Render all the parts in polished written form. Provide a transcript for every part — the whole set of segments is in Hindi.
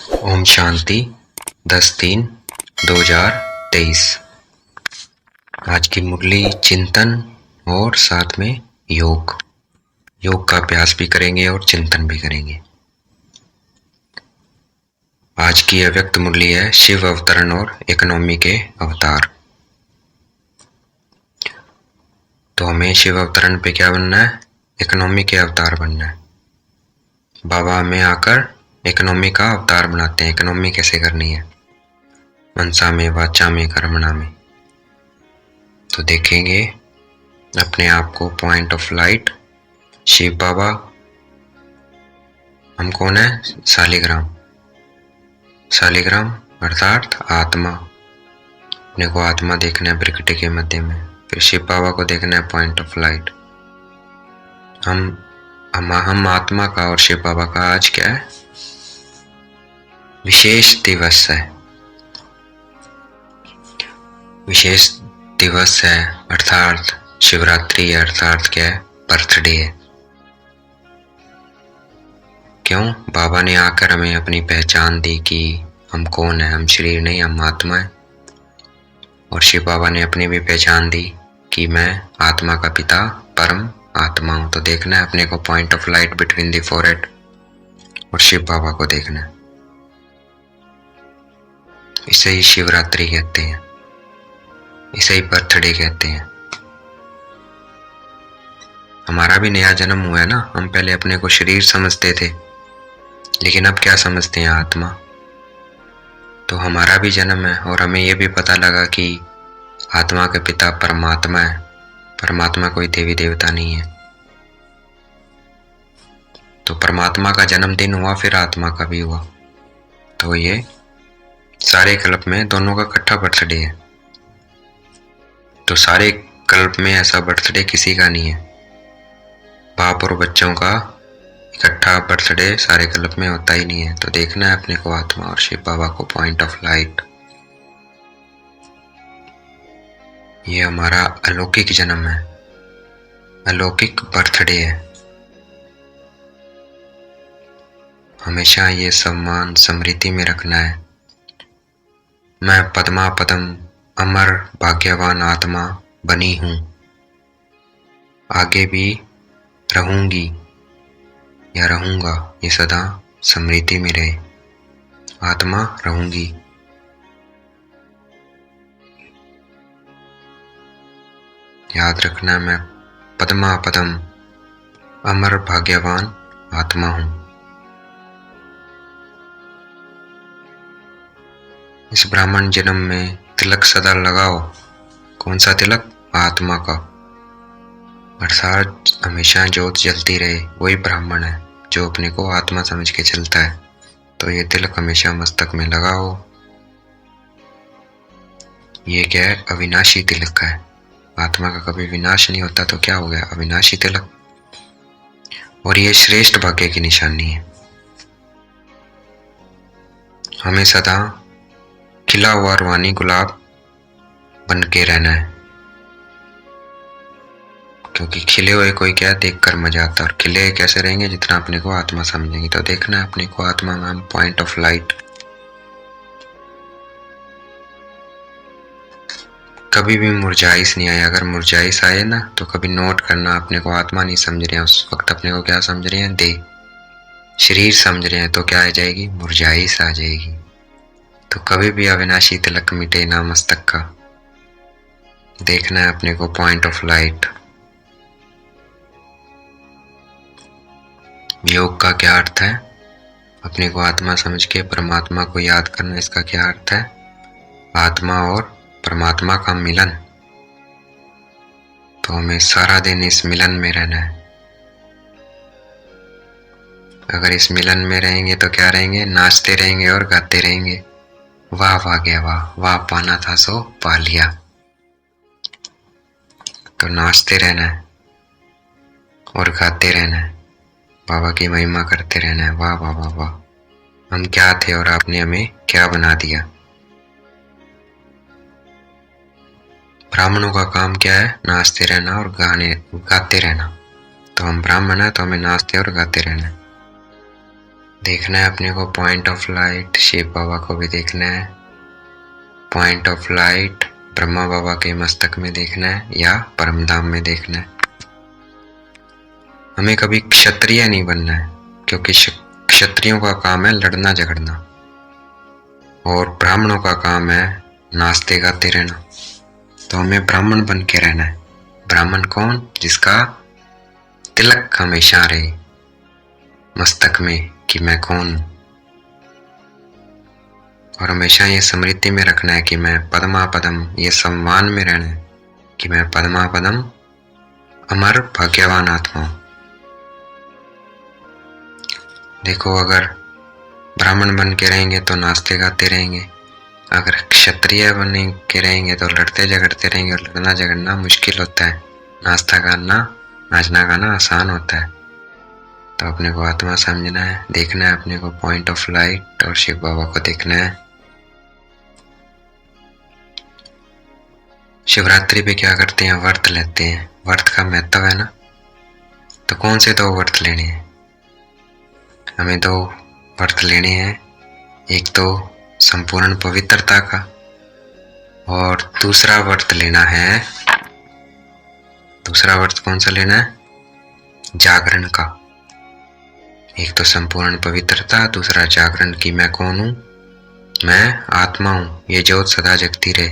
ओम शांति 10/3/2023। आज की मुरली चिंतन और साथ में योग का अभ्यास भी करेंगे और चिंतन भी करेंगे। आज की अव्यक्त मुरली है शिव अवतरण और इकोनॉमी के अवतार। तो हमें शिव अवतरण पे क्या बनना है? इकोनॉमी के अवतार बनना है। बाबा हमें आकर इकोनॉमी का अवतार बनाते हैं। इकोनॉमी कैसे करनी है? मनसा में, वाचा में, कर्मणा में। तो देखेंगे अपने आप को पॉइंट ऑफ लाइट शिव बाबा। हम कौन है? शालिग्राम अर्थात आत्मा। अपने को आत्मा देखना है प्रकृति के मध्य में। फिर शिव बाबा को देखना है पॉइंट ऑफ लाइट। हम आत्मा का और शिव बाबा का आज क्या है? विशेष दिवस है। विशेष दिवस है अर्थात शिवरात्रि है, अर्थात क्या है? बर्थडे है। क्यों? बाबा ने आकर हमें अपनी पहचान दी कि हम कौन है। हम शरीर नहीं, हम आत्मा है। और शिव बाबा ने अपनी भी पहचान दी कि मैं आत्मा का पिता परम आत्मा हूं। तो देखना है अपने को point of light between the forehead और शिव बाबा को देखना है। इसे ही शिवरात्रि कहते हैं, इसे ही बर्थडे कहते हैं। हमारा भी नया जन्म हुआ है ना। हम पहले अपने को शरीर समझते थे, लेकिन अब क्या समझते हैं? आत्मा। तो हमारा भी जन्म है और हमें यह भी पता लगा कि आत्मा के पिता परमात्मा है। परमात्मा कोई देवी देवता नहीं है। तो परमात्मा का जन्मदिन हुआ, फिर आत्मा का भी हुआ। तो ये सारे कल्प में दोनों का इकट्ठा बर्थडे है। तो सारे कल्प में ऐसा बर्थडे किसी का नहीं है। बाप और बच्चों का इकट्ठा बर्थडे सारे कल्प में होता ही नहीं है। तो देखना है अपने को आत्मा और शिव बाबा को पॉइंट ऑफ लाइट। ये हमारा अलौकिक जन्म है, अलौकिक बर्थडे है। हमेशा ये सम्मान स्मृति में रखना है। मैं पद्मा पदम अमर भाग्यवान आत्मा बनी हूं। आगे भी रहूंगी या रहूंगा, ये सदा स्मृति में रहे। आत्मा रहूंगी। याद रखना, मैं पद्मा पदम अमर भाग्यवान आत्मा हूं। इस ब्राह्मण जन्म में तिलक सदा लगाओ। कौन सा तिलक? आत्मा का। अर्थात हमेशा ज्योत जलती रहे। वही ब्राह्मण है जो अपने को आत्मा समझ के चलता है। तो ये तिलक हमेशा मस्तक में लगाओ। ये क्या है? अविनाशी तिलक है। आत्मा का कभी विनाश नहीं होता। तो क्या हो गया? अविनाशी तिलक। और ये श्रेष्ठ भाग्य की निशानी है। हमें सदा खिला हुआ रूहानी गुलाब बन के रहना है। क्योंकि खिले हुए कोई क्या देखकर मजा आता है। और खिले कैसे रहेंगे? जितना अपने को आत्मा समझेंगे। तो देखना है अपने को आत्मा में, पॉइंट ऑफ लाइट। कभी भी मुरझाइश नहीं आए। अगर मुरझाइश आए ना, तो कभी नोट करना, अपने को आत्मा नहीं समझ रहे हैं। उस वक्त अपने को क्या समझ रहे हैं? देह, शरीर समझ रहे हैं। तो क्या आ जाएगी? मुरझाइश आ जाएगी। तो कभी भी अविनाशी तिलक मिटे ना मस्तक का। देखना है अपने को पॉइंट ऑफ लाइट। योग का क्या अर्थ है? अपने को आत्मा समझ के परमात्मा को याद करना। इसका क्या अर्थ है? आत्मा और परमात्मा का मिलन। तो हमें सारा दिन इस मिलन में रहना है। अगर इस मिलन में रहेंगे तो क्या रहेंगे? नाचते रहेंगे और गाते रहेंगे। वाह वाह गया वाह, वाह पाना था सो पा लिया। तो नाचते रहना है और गाते रहना है। बाबा की महिमा करते रहना है। वाह वाह वाह वाह, हम क्या थे और आपने हमें क्या बना दिया। ब्राह्मणों का काम क्या है? नाचते रहना और गाते रहना। तो हम ब्राह्मण है तो हमें नाचते और गाते रहना है। देखना है अपने को point of light Shiv Baba को भी देखना है, पॉइंट ऑफ लाइट ब्रह्मा बाबा के मस्तक में देखना है या परमधाम में देखना है। हमें कभी क्षत्रिय नहीं बनना है, क्योंकि क्षत्रियों का काम है लड़ना झगड़ना और ब्राह्मणों का काम है नाचते गाते रहना। तो हमें ब्राह्मण बन के रहना है। ब्राह्मण कौन? जिसका तिलक हमेशा रहे मस्तक में कि मैं कौन हूं, और हमेशा ये स्मृति में रखना है कि मैं पद्मा पदम, ये सम्मान में रहना है कि मैं पद्मा पदम अमर भाग्यवान आत्मा हूं। देखो, अगर ब्राह्मण बन के रहेंगे तो नाचते गाते रहेंगे, अगर क्षत्रिय बन के रहेंगे तो लड़ते झगड़ते रहेंगे, और लड़ना झगड़ना मुश्किल होता है, नाचना गाना आसान होता है। तो अपने को आत्मा समझना है, देखना है अपने को पॉइंट ऑफ लाइट और शिव बाबा को देखना है। शिवरात्रि पे क्या करते हैं? व्रत लेते हैं। व्रत का महत्व है ना, तो कौन से 2 व्रत लेने हैं? हमें 2 व्रत लेने हैं, एक तो संपूर्ण पवित्रता का और दूसरा व्रत लेना है, दूसरा व्रत कौन सा लेना है? जागरण का। एक तो संपूर्ण पवित्रता, दूसरा जागरण की मैं कौन हूं? मैं आत्मा हूं, ये ज्योत सदा जगती रहे।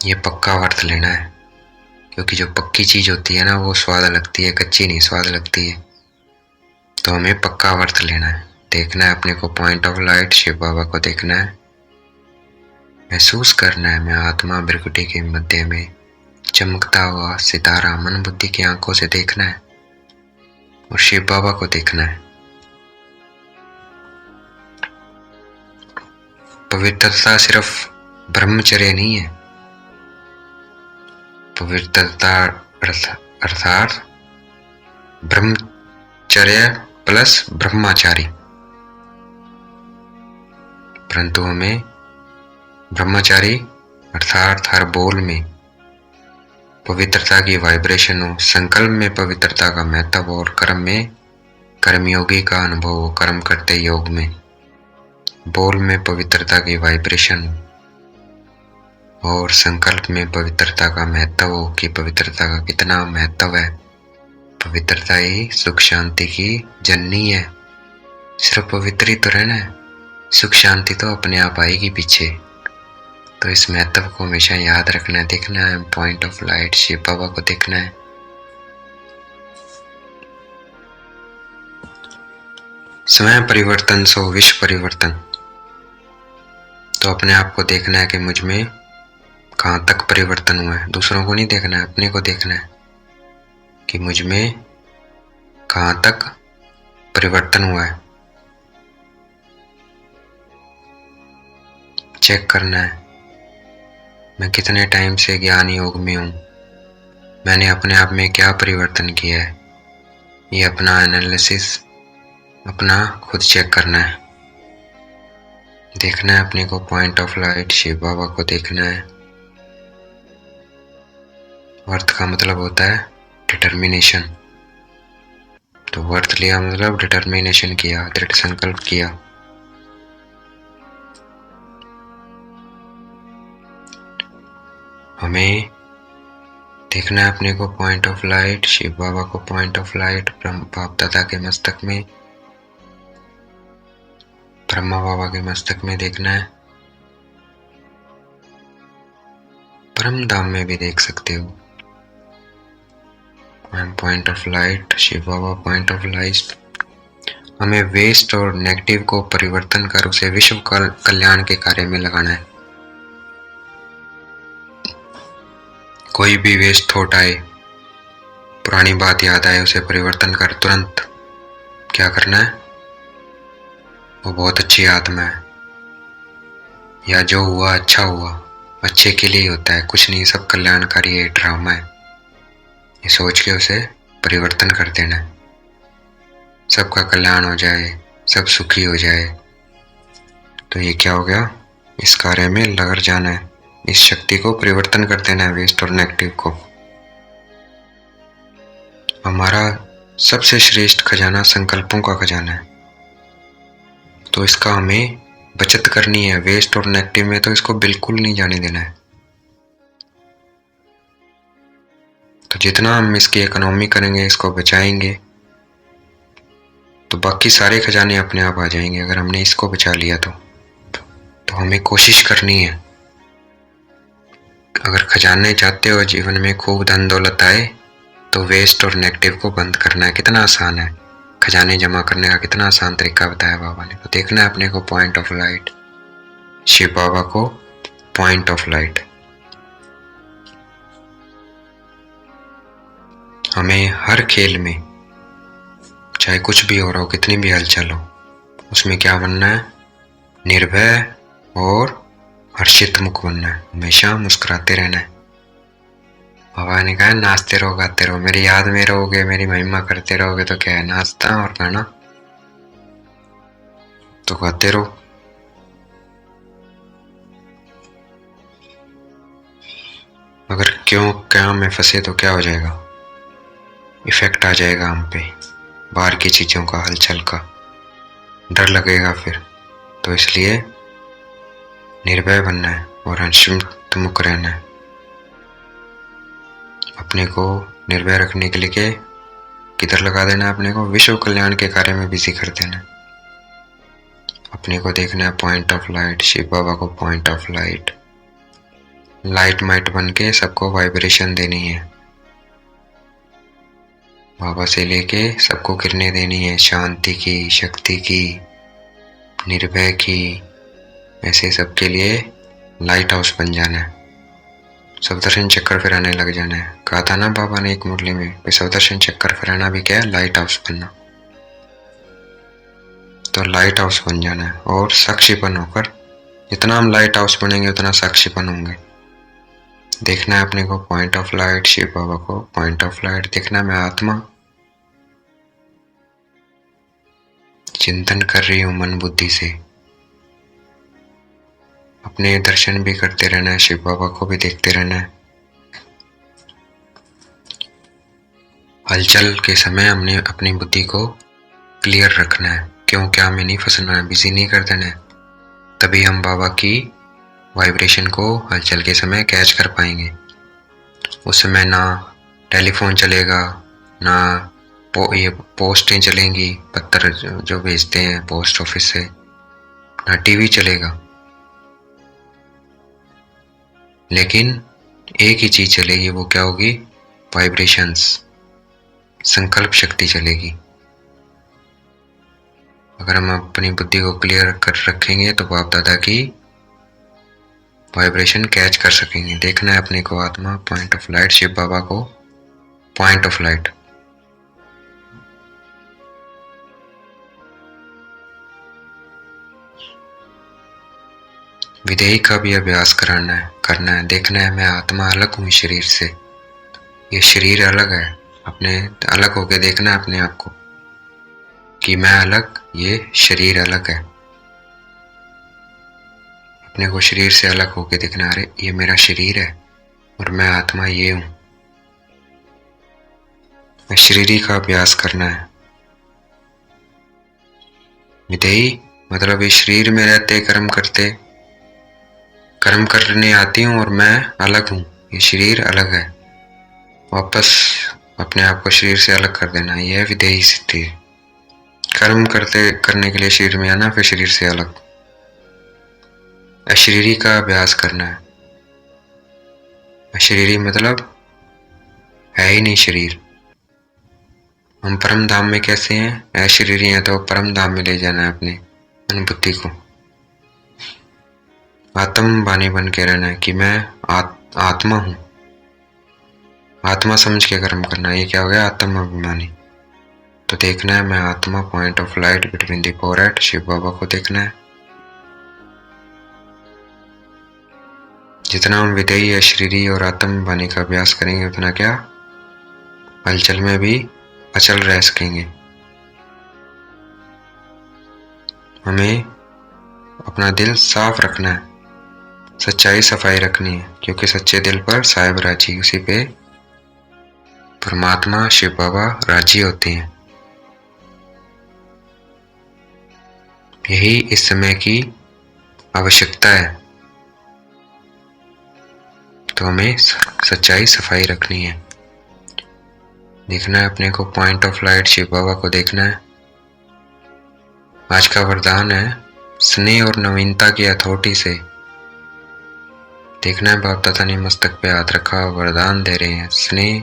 ये पक्का व्रत लेना है, क्योंकि जो पक्की चीज होती है ना वो स्वाद लगती है, कच्ची नहीं स्वाद लगती है। तो हमें पक्का व्रत लेना है। देखना है अपने को point of light Shiv Baba को देखना है, महसूस करना है मैं आत्मा भृकुटी के मध्य में चमकता हुआ सितारा मन बुद्धि की आंखों से देखना है और शिव बाबा को देखना है। पवित्रता सिर्फ ब्रह्मचर्य नहीं है, पवित्रता अर्थात ब्रह्मचर्य प्लस ब्रह्मचारी। परंतु हमें ब्रह्मचारी अर्थात हर बोल में पवित्रता की वाइब्रेशन हो, संकल्प में पवित्रता का महत्व हो और कर्म में कर्मयोगी का अनुभव हो। कर्म करते योग में बोल में पवित्रता की वाइब्रेशन हो और संकल्प में पवित्रता का महत्व हो कि पवित्रता का कितना महत्व है। पवित्रता ही सुख शांति की जननी है। सिर्फ पवित्र ही तो रहना है, सुख शांति तो अपने आप आएगी पीछे। तो इस महत्व को हमेशा याद रखना है। देखना है point of light Shiv Baba को देखना है। स्वयं परिवर्तन सो विश्व परिवर्तन। तो अपने आप को देखना है कि मुझ में कहाँ तक परिवर्तन हुआ है। दूसरों को नहीं देखना है, अपने को देखना है कि मुझ में कहाँ तक परिवर्तन हुआ है। चेक करना है मैं कितने टाइम से ज्ञान योग में हूँ, मैंने अपने आप में क्या परिवर्तन किया है। ये अपना एनालिसिस अपना खुद चेक करना है। देखना है अपने को point of light Shiv Baba को देखना है। वर्थ का मतलब होता है डिटर्मिनेशन। तो वर्थ लिया मतलब डिटर्मिनेशन किया, दृढ़ संकल्प किया। हमें देखना है अपने को point of light Shiv Baba को पॉइंट ऑफ लाइट बाप दादा के मस्तक में, ब्रह्मा बाबा के मस्तक में देखना है। परम धाम में भी देख सकते हो। Point of light Shiv Baba point of light. हमें वेस्ट और नेगेटिव को परिवर्तन कर उसे विश्व कल्याण के कार्य में लगाना है। कोई भी वेस्ट थॉट आए, पुरानी बात याद आए, उसे परिवर्तन कर तुरंत क्या करना है। वो बहुत अच्छी आत्मा है या जो हुआ अच्छा हुआ, अच्छे के लिए होता है, कुछ नहीं, सब कल्याणकारी है, ड्रामा है। ये सोच के उसे परिवर्तन कर देना है। सबका कल्याण हो जाए, सब सुखी हो जाए। तो ये क्या हो गया, इस कार्य में लग जाना है। इस शक्ति को परिवर्तन कर देना है, वेस्ट और नेगेटिव को। हमारा सबसे श्रेष्ठ खजाना संकल्पों का खजाना है। तो इसका हमें बचत करनी है। वेस्ट और नेगेटिव में तो इसको बिल्कुल नहीं जाने देना है। तो जितना हम इसकी इकोनॉमी करेंगे, इसको बचाएंगे, तो बाकी सारे खजाने अपने आप आ जाएंगे। अगर हमने इसको बचा लिया तो हमें कोशिश करनी है, अगर खजाने चाहते हो जीवन में खूब धन दौलत आए, तो वेस्ट और नेगेटिव को बंद करना है। कितना आसान है, खजाने जमा करने का कितना आसान तरीका बताया बाबा ने। तो देखना है अपने को point of light, Shiv Baba को पॉइंट ऑफ लाइट। हमें हर खेल में, चाहे कुछ भी हो रहा हो, कितनी भी हलचल हो, उसमें क्या बनना है? निर्भय और हर्षित मुख बनना है। हमेशा मुस्कुराते रहना है। बाबा ने कहा नाचते रहो, गाते रहो, मेरी याद में रहोगे, मेरी महिमा करते रहोगे, तो क्या है, नाचता और गाना तो गाते रहो। अगर क्यों क्या में फंसे तो क्या हो जाएगा? इफेक्ट आ जाएगा हम पे, बाहर की चीजों का, हलचल का, डर लगेगा फिर। तो इसलिए निर्भय बनना है और हर्षित मुख रहना है। अपने को निर्भय रखने के लिए किधर लगा देना है? अपने को विश्व कल्याण के कार्य में बिजी कर देना है। अपने को देखना है point of light, Shiv Baba को point of light, light might बन के सबको वाइब्रेशन देनी है। बाबा से लेके सबको किरणें देनी है, शांति की, शक्ति की, निर्भय की। ऐसे सबके लिए लाइट हाउस बन जाना है। सवदर्शन चक्कर फिराने लग जाना है। कहा था ना बाबा ने एक मुरली में, सवदर्शन चक्कर फिराना भी क्या है? लाइट हाउस बनना। तो लाइट हाउस बन जाना है और साक्षीपन होकर, जितना हम लाइट हाउस बनेंगे उतना साक्षीपन होंगे। देखना है अपने को point of light, Shiv Baba को पॉइंट ऑफ लाइट। देखना मैं आत्मा चिंतन कर रही हूं मन बुद्धि से। अपने दर्शन भी करते रहना है, शिव बाबा को भी देखते रहना है। हलचल के समय हमने अपनी बुद्धि को क्लियर रखना है, क्यों क्या में नहीं फंसना है, बिजी नहीं कर देना है। तभी हम बाबा की वाइब्रेशन को हलचल के समय कैच कर पाएंगे। उस समय ना टेलीफोन चलेगा, ना ये पोस्टें चलेंगी, पत्र जो भेजते हैं पोस्ट ऑफिस से, ना टीवी चलेगा, लेकिन एक ही चीज चलेगी। वो क्या होगी? वाइब्रेशंस, संकल्प शक्ति चलेगी। अगर हम अपनी बुद्धि को क्लियर कर रखेंगे तो बाप दादा की वाइब्रेशन कैच कर सकेंगे। देखना है अपने को आत्मा point of light, Shiv Baba को पॉइंट ऑफ लाइट। विधेयी का भी अभ्यास करना है। देखना है मैं आत्मा अलग हूं शरीर से, ये शरीर अलग है। अपने अलग होके देखना है अपने आप को कि मैं अलग, ये शरीर अलग है। अपने को शरीर से अलग होके देखना, अरे ये मेरा शरीर है और मैं आत्मा ये हूं। मैं शरीरी का अभ्यास करना है। विधेयी मतलब इस शरीर में रहते कर्म करते, कर्म करने आती हूं और मैं अलग हूं, ये शरीर अलग है। वापस अपने आप को शरीर से अलग कर देना, यह है विधेयी स्थिति। कर्म करने के लिए शरीर में आना, फिर शरीर से अलग। अशरीरी का अभ्यास करना है। अशरीरी मतलब है ही नहीं शरीर। हम परम धाम में कैसे हैं? अशरीरी हैं, तो परम धाम में ले जाना है अपने अनुभूति को। आत्म बानी बन के रहना है कि मैं आत्मा हूं। आत्मा समझ के कर्म करना है। ये क्या हो गया? आत्म अभिमानी। तो देखना है मैं आत्मा point of light between the forehead, Shiv Baba को देखना है। जितना हम विधेयी, अशरीरी और आत्म बानी का अभ्यास करेंगे उतना क्या हलचल में भी अचल रह सकेंगे। हमें अपना दिल साफ रखना है, सच्चाई सफाई रखनी है, क्योंकि सच्चे दिल पर साहिब राजी, उसी पे परमात्मा शिव बाबा राजी होते हैं। यही इस समय की आवश्यकता है। तो हमें सच्चाई सफाई रखनी है। देखना है अपने को point of light Shiv Baba को देखना है। आज का वरदान है स्नेह और नवीनता की हथौड़ी से। देखना है बाप दादा ने मस्तक पे हाथ रखा, वरदान दे रहे हैं स्नेह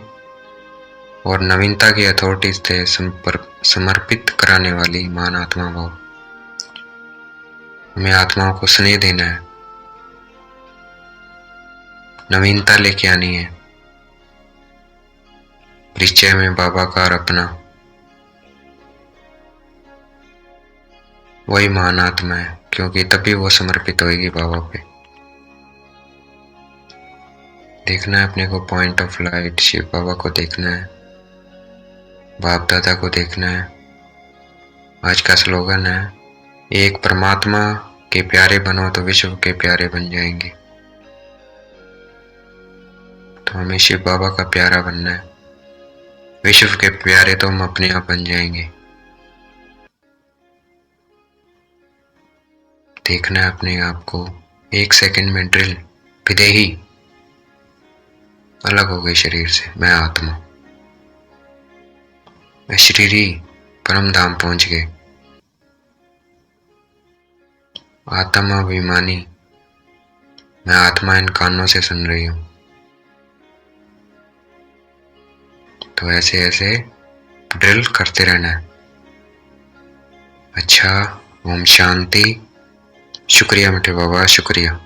और नवीनता की हथौड़ी से समर्पित कराने वाली मान आत्मा भाव। हमें आत्माओं को स्नेह देना है, नवीनता लेके आनी है, परिचय में बाबा का और अपना। वही महान आत्मा है, क्योंकि तभी वो समर्पित होगी बाबा पे। देखना है अपने को point of light Shiv Baba को देखना है, बाप दादा को देखना है। आज का स्लोगन है एक परमात्मा के प्यारे बनो तो विश्व के प्यारे बन जाएंगे। तो हमें शिव बाबा का प्यारा बनना है, विश्व के प्यारे तो हम अपने आप बन जाएंगे। देखना है अपने आप को 1 सेकंड में ड्रिल विदेही अलग हो गई शरीर से। मैं आत्मा, मैं शरीरी परम धाम पहुंच गए। आत्मा अभिमानी, मैं आत्मा इन कानों से सुन रही हूं। तो ऐसे ऐसे ड्रिल करते रहना है। अच्छा, ओम शांति। शुक्रिया मीठे बाबा, शुक्रिया।